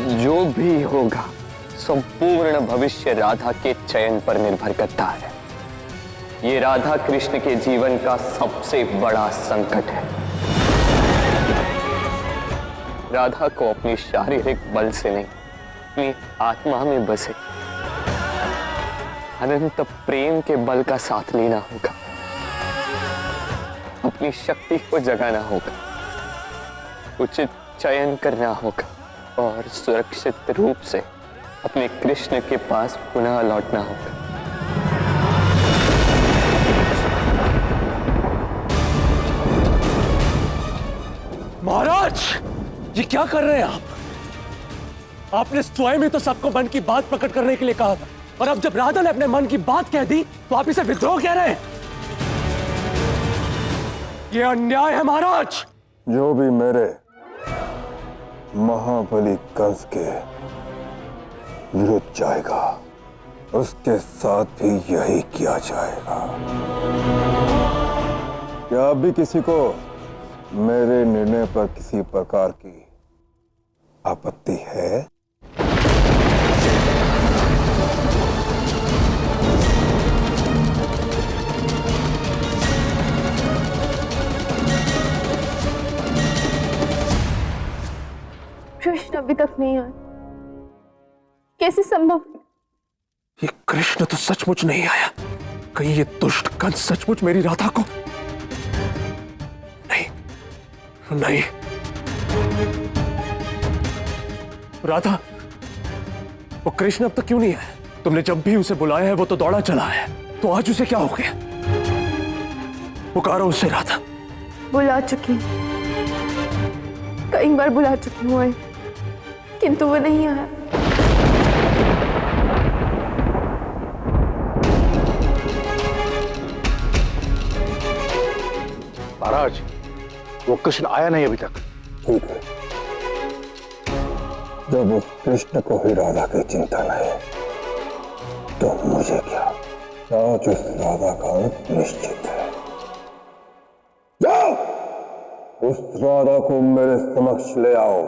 अब जो भी होगा संपूर्ण भविष्य राधा के चयन पर निर्भर करता है। ये राधा कृष्ण के जीवन का सबसे बड़ा संकट है। राधा को अपनी शारीरिक बल से नहीं, अपनी आत्मा में बसे अनंत प्रेम के बल का साथ लेना होगा। अपनी शक्ति को जगाना होगा, उचित चयन करना होगा और सुरक्षित रूप से अपने कृष्ण के पास पुनः लौटना होगा। महाराज, ये क्या कर रहे हैं आप? आपने स्वयं ही तो सबको मन की बात प्रकट करने के लिए कहा था, और अब जब राधा ने अपने मन की बात कह दी तो आप इसे विद्रोह कह रहे हैं। ये अन्याय है महाराज। जो भी मेरे महाबली कंस के विरुद्ध जाएगा उसके साथ भी यही किया जाएगा। क्या अभी किसी को मेरे निर्णय पर किसी प्रकार की आपत्ति है? कृष्ण अभी तक नहीं आए, कैसे संभव? ये कृष्ण तो सचमुच नहीं आया। कहीं ये दुष्ट कंस सचमुच मेरी राधा को? नहीं नहीं, राधा, वो कृष्ण अब तक क्यों नहीं आया? तुमने जब भी उसे बुलाया है वो तो दौड़ा चला है, तो आज उसे क्या हो गया? पुकारो उसे राधा। बुला चुकी, कई बार बुला चुकी हूँ, किंतु वो नहीं आया। महाराज, वो कृष्ण आया नहीं अभी तक। ठीक है, जब उस कृष्ण को ही राधा की चिंता नहीं तो मुझे क्या? आज उस राधा का अंत निश्चित है। जाओ, उस राधा को मेरे समक्ष ले आओ।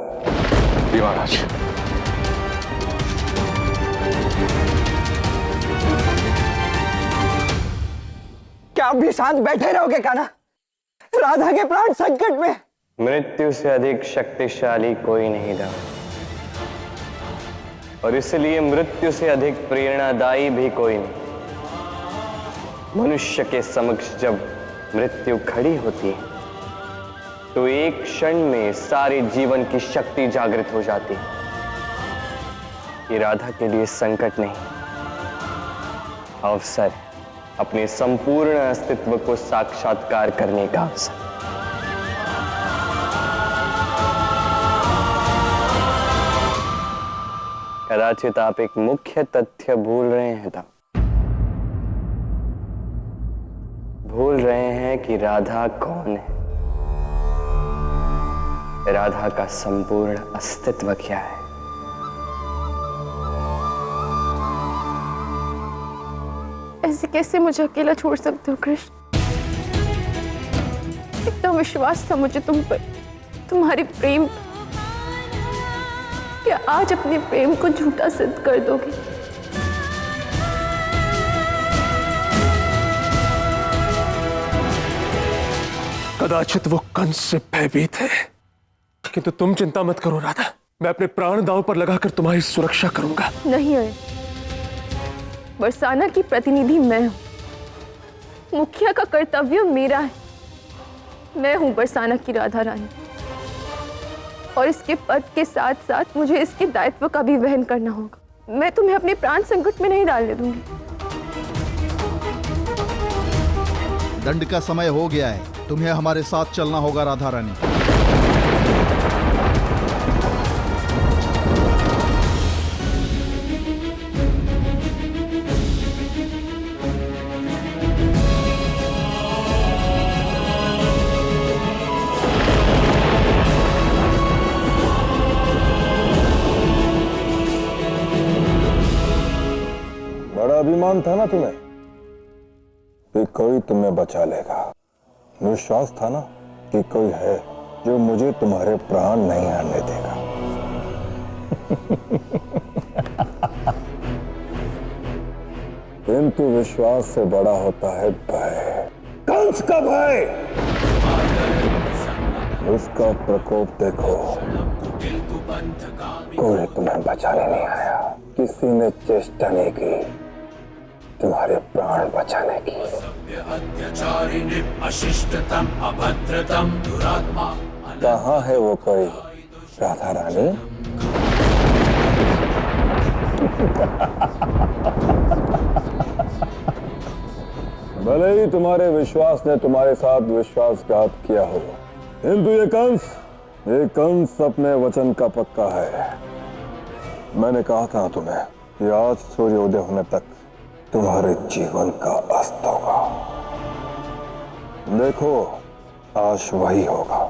जी महाराज। क्या आप भी शांत बैठे रहोगे कान्हा? राधा के प्राण संकट में। मृत्यु से अधिक शक्तिशाली कोई नहीं था, और इसलिए मृत्यु से अधिक प्रेरणादायी भी कोई नहीं। मनुष्य के समक्ष जब मृत्यु खड़ी होती है तो एक क्षण में सारे जीवन की शक्ति जागृत हो जाती है। ये राधा के लिए संकट नहीं, अवसर, अपने संपूर्ण अस्तित्व को साक्षात्कार करने का अवसर। कदाचित आप एक मुख्य तथ्य भूल रहे हैं तब। भूल रहे हैं कि राधा कौन है, राधा का संपूर्ण अस्तित्व क्या है। ऐसे कैसे मुझे अकेला छोड़ सकते हो कृष्ण? इतना विश्वास था मुझे तुम पर, तुम्हारी प्रेम। क्या आज अपने प्रेम को झूठा सिद्ध कर दोगे? कदाचित वो कंस से भयभीत है, किंतु तुम चिंता मत करो राधा, मैं अपने प्राण दांव पर लगाकर तुम्हारी सुरक्षा करूंगा। नहीं है, बरसाना की प्रतिनिधि मैं हूं, मुखिया का कर्तव्य मेरा है। मैं हूं बरसाना की राधा रानी, और इसके पद के साथ साथ मुझे इसके दायित्व का भी वहन करना होगा। मैं तुम्हें अपने प्राण संकट में नहीं डालने दूंगी। दंड का समय हो गया है, तुम्हें हमारे साथ चलना होगा राधा रानी। बड़ा अभिमान था ना तुम्हें कि कोई तुम्हें बचा लेगा। विश्वास था ना कि कोई है जो मुझे तुम्हारे प्राण नहीं आने देगा। किंतु विश्वास से बड़ा होता है भय। कंस का भय, उसका प्रकोप देखो। कोई तुम्हें बचाने नहीं आया, किसी ने चेष्टा नहीं की तुम्हारे प्राण बचाने की। अशिष्टतम अभद्रतम दुरात्मा। कहाँ है वो कोई राधा रानी? भले ही तुम्हारे विश्वास ने तुम्हारे साथ विश्वासघात किया हो, किंतु ये कंस अपने वचन का पक्का है। मैंने कहा था तुम्हें कि आज सूर्योदय होने तक तुम्हारे जीवन का अस्त होगा। देखो आज वही होगा।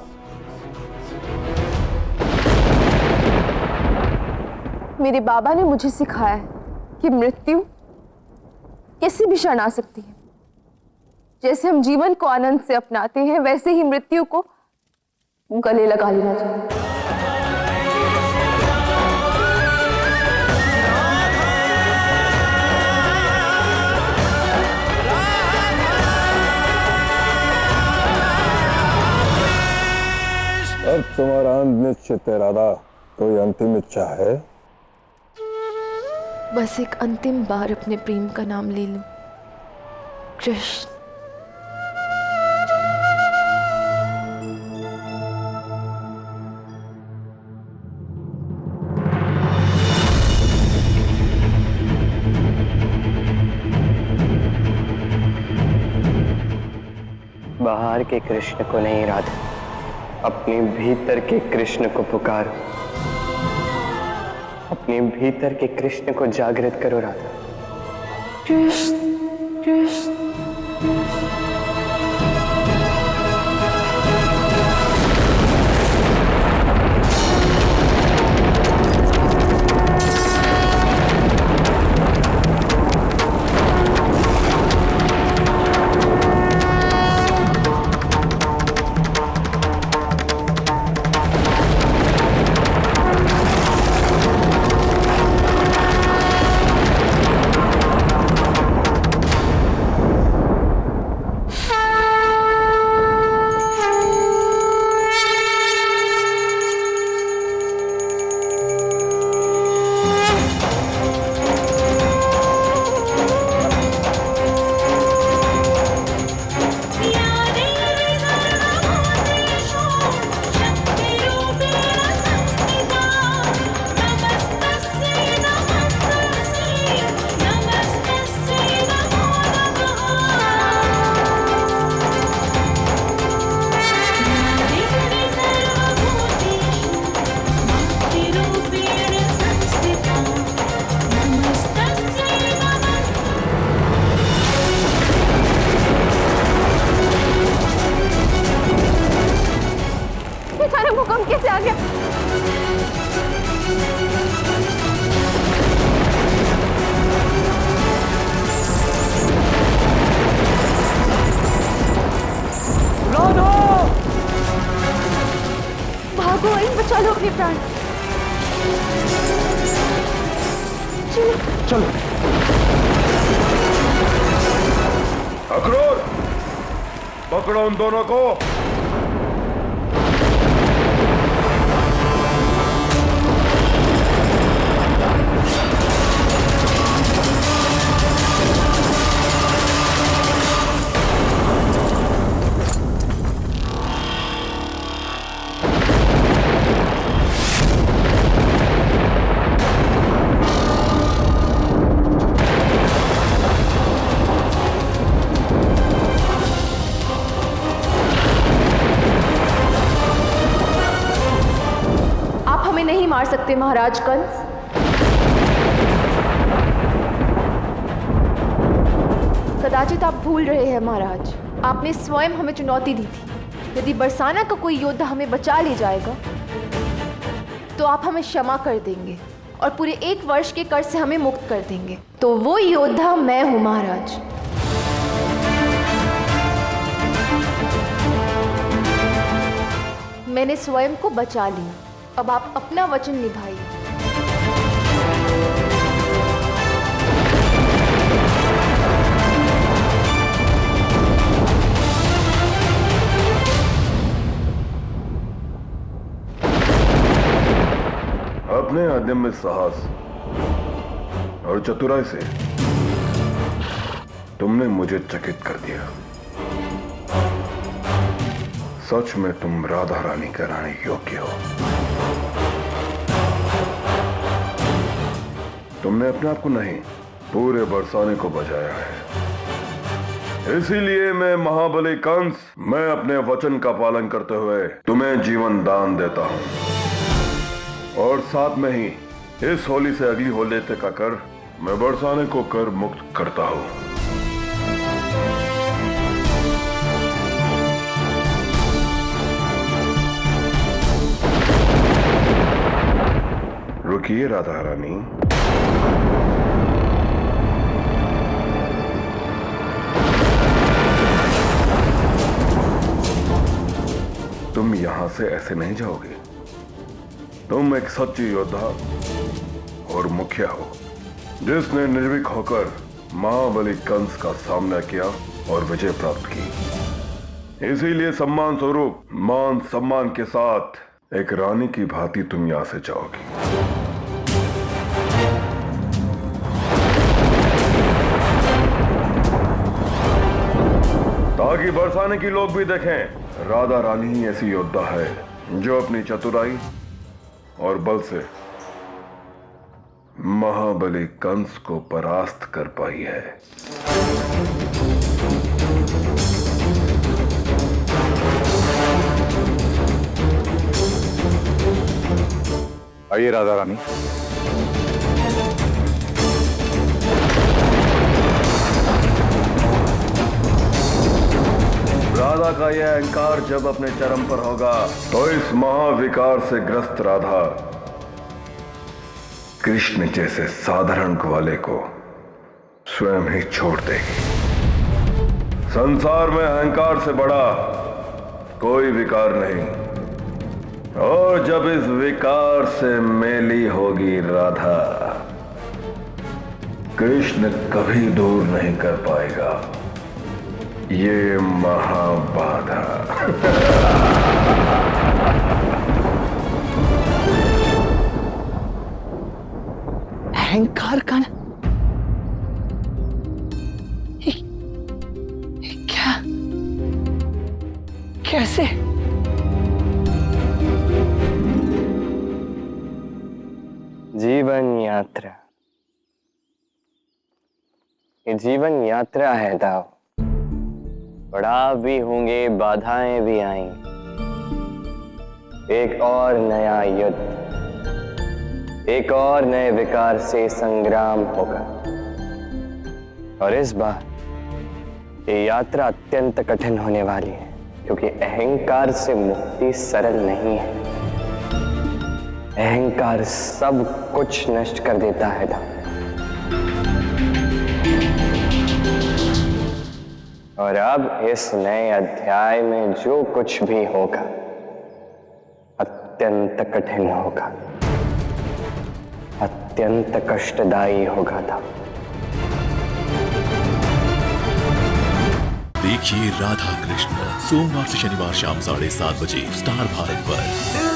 मेरे बाबा ने मुझे सिखाया है कि मृत्यु किसी भी क्षण आ सकती है। जैसे हम जीवन को आनंद से अपनाते हैं, वैसे ही मृत्यु को गले लगा लेना चाहिए। अब तुम्हारा अंत निश्चित है राधा। कोई अंतिम इच्छा है? बस एक अंतिम बार अपने प्रेम का नाम ले लूं, कृष्ण। बाहर के कृष्ण को नहीं राधा, अपने भीतर के कृष्ण को पुकारो। अपने भीतर के कृष्ण को जागृत करो राधा। कृष्ण कृष्ण भूकंप कैसे आ गया? राधा! भागो, इन बचा लो अपने प्राण। चलो चलो। अक्रूर, पकड़ो उन दोनों को। नहीं मार सकते महाराज कंस। कदाचित आप भूल रहे हैं महाराज, आपने स्वयं हमें चुनौती दी थी। यदि बरसाना का कोई योद्धा हमें बचा ले जाएगा तो आप हमें क्षमा कर देंगे और पूरे 1 वर्ष के कर्ज से हमें मुक्त कर देंगे। तो वो योद्धा मैं हूं महाराज। मैंने स्वयं को बचा लिया। अब आप अपना वचन निभाइए। अपने अदम्य साहस और चतुराई से तुमने मुझे चकित कर दिया। सच में तुम राधा रानी कहलाने योग्य हो। तुमने अपने आप को नहीं, पूरे बरसाने को बचाया है। इसीलिए मैं महाबली कंस, मैं अपने वचन का पालन करते हुए तुम्हें जीवन दान देता हूं। और साथ में ही इस होली से अगली होली तक का कर मैं बरसाने को कर मुक्त करता हूं। रुकिए राधा रानी, तुम यहां से ऐसे नहीं जाओगे। तुम एक सच्ची योद्धा और मुखिया हो, जिसने निर्भीक होकर महाबली कंस का सामना किया और विजय प्राप्त की। इसीलिए सम्मान स्वरूप मान सम्मान के साथ एक रानी की भांति तुम यहां से जाओगी। ताकि बरसाने की लोग भी देखें, राधा रानी ही ऐसी योद्धा है जो अपनी चतुराई और बल से महाबली कंस को परास्त कर पाई है। आइए राधा रानी। राधा का यह अहंकार जब अपने चरम पर होगा तो इस महाविकार से ग्रस्त राधा कृष्ण जैसे साधारण ग्वाले को स्वयं ही छोड़ देगी। संसार में अहंकार से बड़ा कोई विकार नहीं, और जब इस विकार से मेली होगी राधा, कृष्ण कभी दूर नहीं कर पाएगा ये महाबाधा। अहंकार का क्या, कैसे? जीवन यात्रा, ये जीवन यात्रा है दाव। पड़ाव भी होंगे, बाधाएं भी आएंगी। एक और नया युद्ध, एक और नए विकार से संग्राम होगा। और इस बार ये यात्रा अत्यंत कठिन होने वाली है, क्योंकि अहंकार से मुक्ति सरल नहीं है। अहंकार सब कुछ नष्ट कर देता है दाव। और अब इस नए अध्याय में जो कुछ भी होगा अत्यंत कठिन होगा, अत्यंत कष्टदायी होगा था। देखिए राधा कृष्ण सोमवार से शनिवार शाम 7:30 बजे स्टार भारत पर।